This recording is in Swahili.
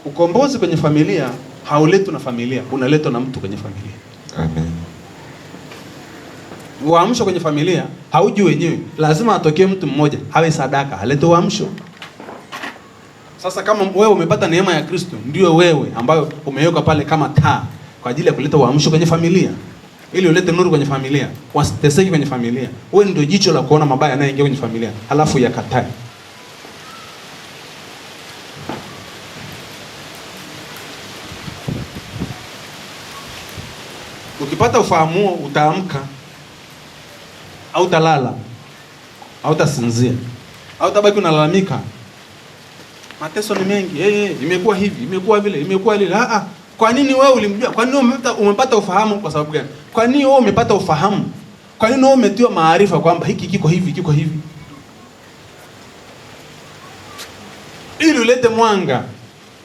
Ukombozi kwenye familia hauletwi na familia, unaletwa na mtu kwenye familia. Amen. Uamsho kwenye familia hauji wenyewe, lazima atokee mtu mmoja, hawe sadaka, alete uamsho. Sasa kama wewe umepata neema ya Kristo, ndio wewe ambayo umewekwa pale kama taa kwa ajili ya kuleta uamsho kwenye familia, ili ulete nuru kwenye familia, wasiteseki kwenye familia. Wewe ndio jicho la kuona mabaya yanayoingia kwenye familia, halafu yakatae. Ukipata ufahamu utaamka, au utalala, au utasinzia, au utabaki unalalamika. Mateso ni mengi, imekuwa hivi, imekuwa vile, imekuwa lile. Kwa nini wewe ulimjua? Kwa nini umepata ufahamu? Kwa sababu gani? Kwa nini wewe umepata ufahamu? Kwa nini wewe umetiwa maarifa kwamba hiki kiko hivi, kiko hivi? Ili ulete mwanga